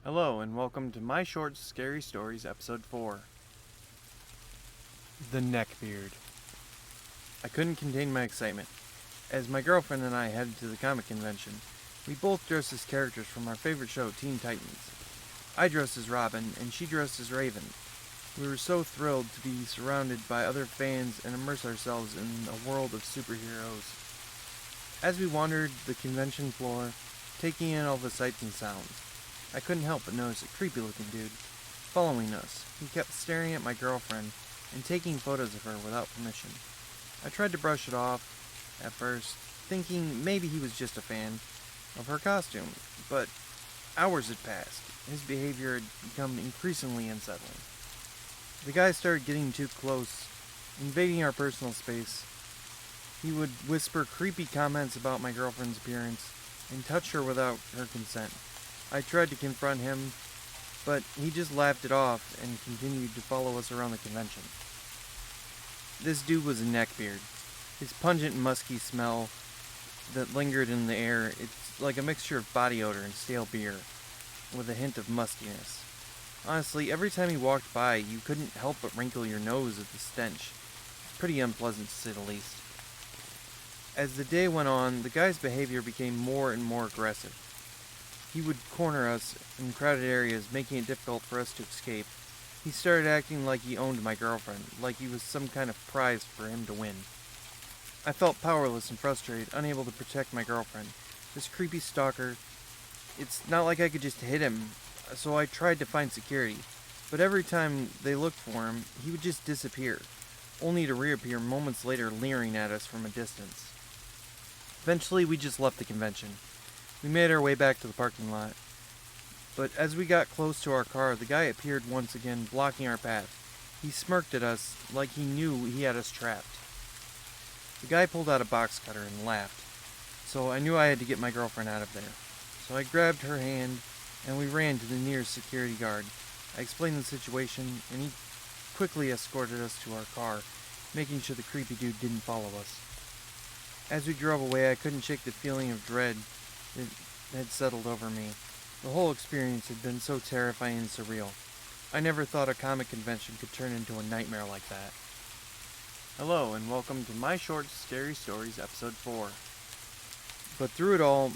Hello, and welcome to My Short Scary Stories, Episode 4 The Neckbeard. I couldn't contain my excitement. As my girlfriend and I headed to the comic convention, we both dressed as characters from our favorite show, Teen Titans. I dressed as Robin, and she dressed as Raven. We were so thrilled to be surrounded by other fans and immerse ourselves in a world of superheroes. As we wandered the convention floor, taking in all the sights and sounds, I couldn't help but notice a creepy-looking dude following us. He kept staring at my girlfriend and taking photos of her without permission. I tried to brush it off at first, thinking maybe he was just a fan of her costume, but hours had passed. His behavior had become increasingly unsettling. The guy started getting too close, invading our personal space. He would whisper creepy comments about my girlfriend's appearance and touch her without her consent. I tried to confront him, but he just laughed it off and continued to follow us around the convention. This dude was a neckbeard. His pungent, musky smell that lingered in the air, it's like a mixture of body odor and stale beer, with a hint of mustiness. Honestly, every time he walked by, you couldn't help but wrinkle your nose at the stench. Pretty unpleasant to say the least. As the day went on, the guy's behavior became more and more aggressive. He would corner us in crowded areas, making it difficult for us to escape. He started acting like he owned my girlfriend, like he was some kind of prize for him to win. I felt powerless and frustrated, unable to protect my girlfriend. This creepy stalker, it's not like I could just hit him, so I tried to find security. But every time they looked for him, he would just disappear, only to reappear moments later leering at us from a distance. Eventually, we just left the convention. We made our way back to the parking lot, but as we got close to our car, the guy appeared once again, blocking our path. He smirked at us like he knew he had us trapped. The guy pulled out a box cutter and laughed, so I knew I had to get my girlfriend out of there. So I grabbed her hand, and we ran to the nearest security guard. I explained the situation, and he quickly escorted us to our car, making sure the creepy dude didn't follow us. As we drove away, I couldn't shake the feeling of dread that had settled over me. The whole experience had been so terrifying and surreal. I never thought a comic convention could turn into a nightmare like that. Hello, and welcome to My Short Scary Stories, Episode 4. But through it all,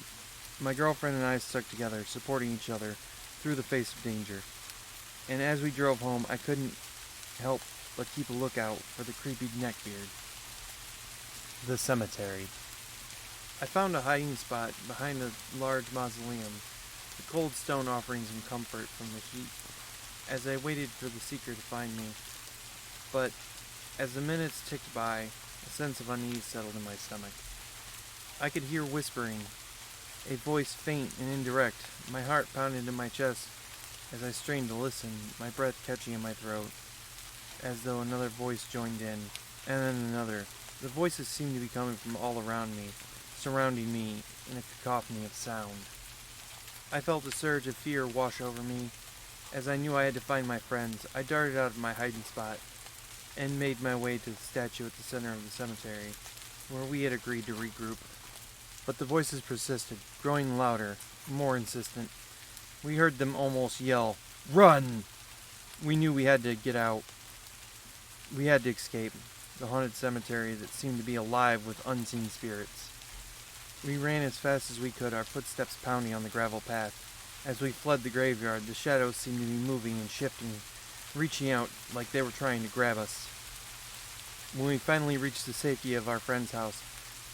my girlfriend and I stuck together, supporting each other through the face of danger. And as we drove home, I couldn't help but keep a lookout for the creepy neckbeard. The cemetery. I found a hiding spot behind a large mausoleum, the cold stone offering some comfort from the heat, as I waited for the seeker to find me. But as the minutes ticked by, a sense of unease settled in my stomach. I could hear whispering, a voice faint and indirect. My heart pounded in my chest as I strained to listen, my breath catching in my throat, as though another voice joined in, and then another. The voices seemed to be coming from all around me, surrounding me in a cacophony of sound. I felt a surge of fear wash over me. As I knew I had to find my friends, I darted out of my hiding spot and made my way to the statue at the center of the cemetery, where we had agreed to regroup. But the voices persisted, growing louder, more insistent. We heard them almost yell, "Run!" We knew we had to get out. We had to escape the haunted cemetery that seemed to be alive with unseen spirits. We ran as fast as we could, our footsteps pounding on the gravel path. As we fled the graveyard, the shadows seemed to be moving and shifting, reaching out like they were trying to grab us. When we finally reached the safety of our friend's house,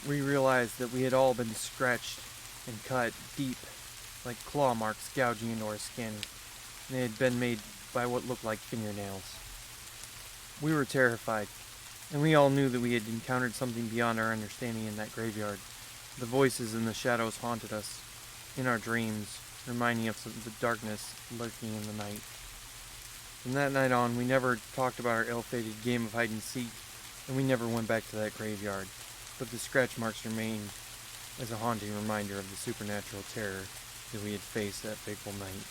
we realized that we had all been scratched and cut deep, like claw marks gouging into our skin. They had been made by what looked like fingernails. We were terrified, and we all knew that we had encountered something beyond our understanding in that graveyard. The voices in the shadows haunted us in our dreams, reminding us of the darkness lurking in the night. From that night on, we never talked about our ill-fated game of hide-and-seek, and we never went back to that graveyard. But the scratch marks remained as a haunting reminder of the supernatural terror that we had faced that fateful night.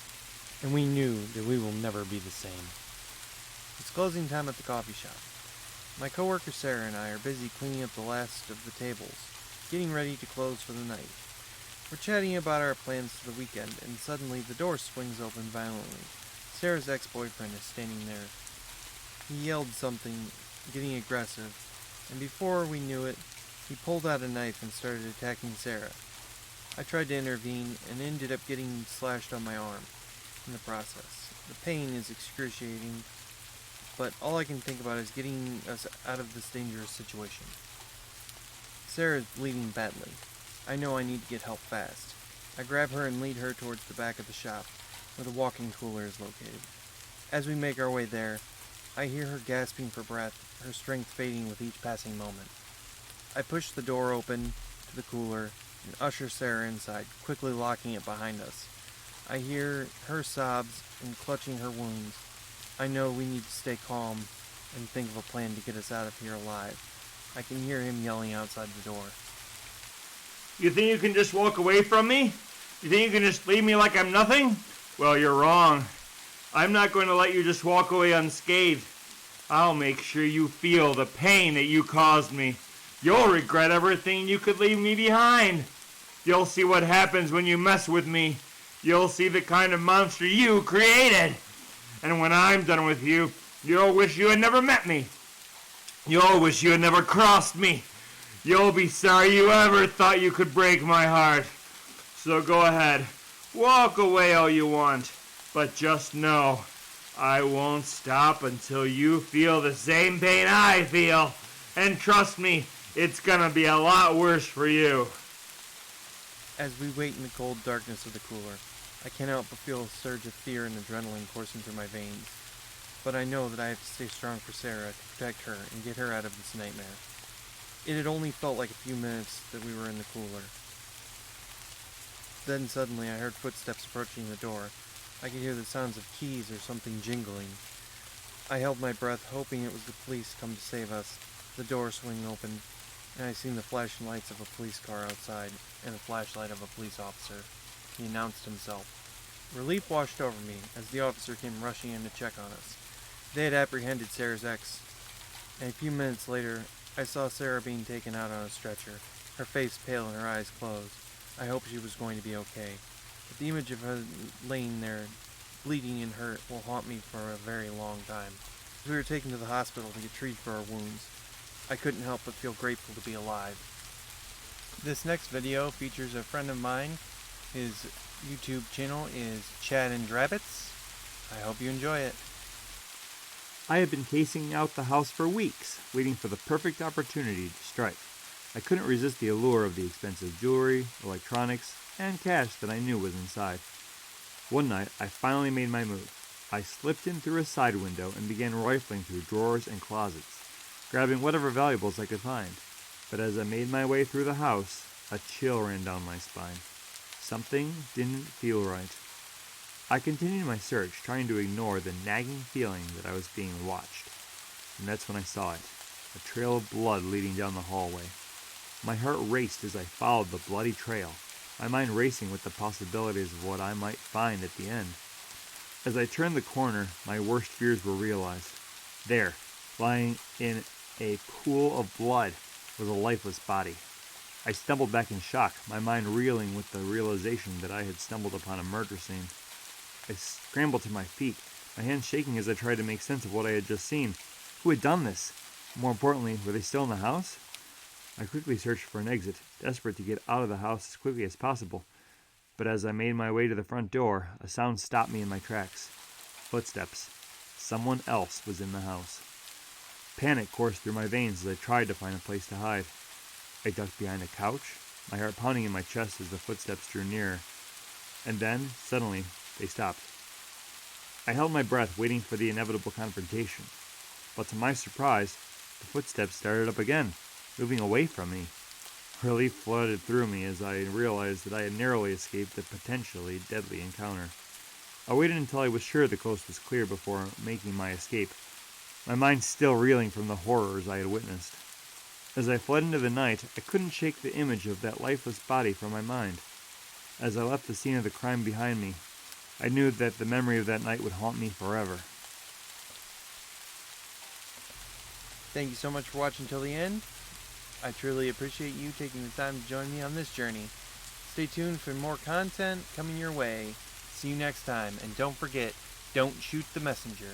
And we knew that we will never be the same. It's closing time at the coffee shop. My coworker Sarah and I are busy cleaning up the last of the tables, getting ready to close for the night. We're chatting about our plans for the weekend, and suddenly the door swings open violently. Sarah's ex-boyfriend is standing there. He yelled something, getting aggressive, and before we knew it, he pulled out a knife and started attacking Sarah. I tried to intervene and ended up getting slashed on my arm in the process. The pain is excruciating, but all I can think about is getting us out of this dangerous situation. Sarah is bleeding badly. I know I need to get help fast. I grab her and lead her towards the back of the shop, where the walk-in cooler is located. As we make our way there, I hear her gasping for breath, her strength fading with each passing moment. I push the door open to the cooler and usher Sarah inside, quickly locking it behind us. I hear her sobs and clutching her wounds. I know we need to stay calm and think of a plan to get us out of here alive. I can hear him yelling outside the door. You think you can just walk away from me? You think you can just leave me like I'm nothing? Well, you're wrong. I'm not going to let you just walk away unscathed. I'll make sure you feel the pain that you caused me. You'll regret everything you could leave me behind. You'll see what happens when you mess with me. You'll see the kind of monster you created. And when I'm done with you, you'll wish you had never met me. You'll wish you had never crossed me. You'll be sorry you ever thought you could break my heart. So go ahead, walk away all you want, but just know, I won't stop until you feel the same pain I feel. And trust me, it's gonna be a lot worse for you. As we wait in the cold darkness of the cooler, I can't help but feel a surge of fear and adrenaline coursing through my veins. But I know that I have to stay strong for Sarah to protect her and get her out of this nightmare. It had only felt like a few minutes that we were in the cooler. Then suddenly I heard footsteps approaching the door. I could hear the sounds of keys or something jingling. I held my breath, hoping it was the police come to save us. The door swung open, and I seen the flashing lights of a police car outside and the flashlight of a police officer. He announced himself. Relief washed over me as the officer came rushing in to check on us. They had apprehended Sarah's ex, and a few minutes later, I saw Sarah being taken out on a stretcher, her face pale and her eyes closed. I hoped she was going to be okay, but the image of her laying there, bleeding and hurt, will haunt me for a very long time. As we were taken to the hospital to get treated for our wounds, I couldn't help but feel grateful to be alive. This next video features a friend of mine. His YouTube channel is Chad and Drabbits. I hope you enjoy it. I had been casing out the house for weeks, waiting for the perfect opportunity to strike. I couldn't resist the allure of the expensive jewelry, electronics, and cash that I knew was inside. One night, I finally made my move. I slipped in through a side window and began rifling through drawers and closets, grabbing whatever valuables I could find. But as I made my way through the house, a chill ran down my spine. Something didn't feel right. I continued my search, trying to ignore the nagging feeling that I was being watched. And that's when I saw it, a trail of blood leading down the hallway. My heart raced as I followed the bloody trail, my mind racing with the possibilities of what I might find at the end. As I turned the corner, my worst fears were realized. There, lying in a pool of blood, was a lifeless body. I stumbled back in shock, my mind reeling with the realization that I had stumbled upon a murder scene. I scrambled to my feet, my hands shaking as I tried to make sense of what I had just seen. Who had done this? More importantly, were they still in the house? I quickly searched for an exit, desperate to get out of the house as quickly as possible. But as I made my way to the front door, a sound stopped me in my tracks. Footsteps. Someone else was in the house. Panic coursed through my veins as I tried to find a place to hide. I ducked behind a couch, my heart pounding in my chest as the footsteps drew nearer. And then, suddenly, they stopped. I held my breath, waiting for the inevitable confrontation. But to my surprise, the footsteps started up again, moving away from me. Relief flooded through me as I realized that I had narrowly escaped a potentially deadly encounter. I waited until I was sure the coast was clear before making my escape, my mind still reeling from the horrors I had witnessed. As I fled into the night, I couldn't shake the image of that lifeless body from my mind. As I left the scene of the crime behind me, I knew that the memory of that night would haunt me forever. Thank you so much for watching till the end. I truly appreciate you taking the time to join me on this journey. Stay tuned for more content coming your way. See you next time, and don't forget, don't shoot the messenger.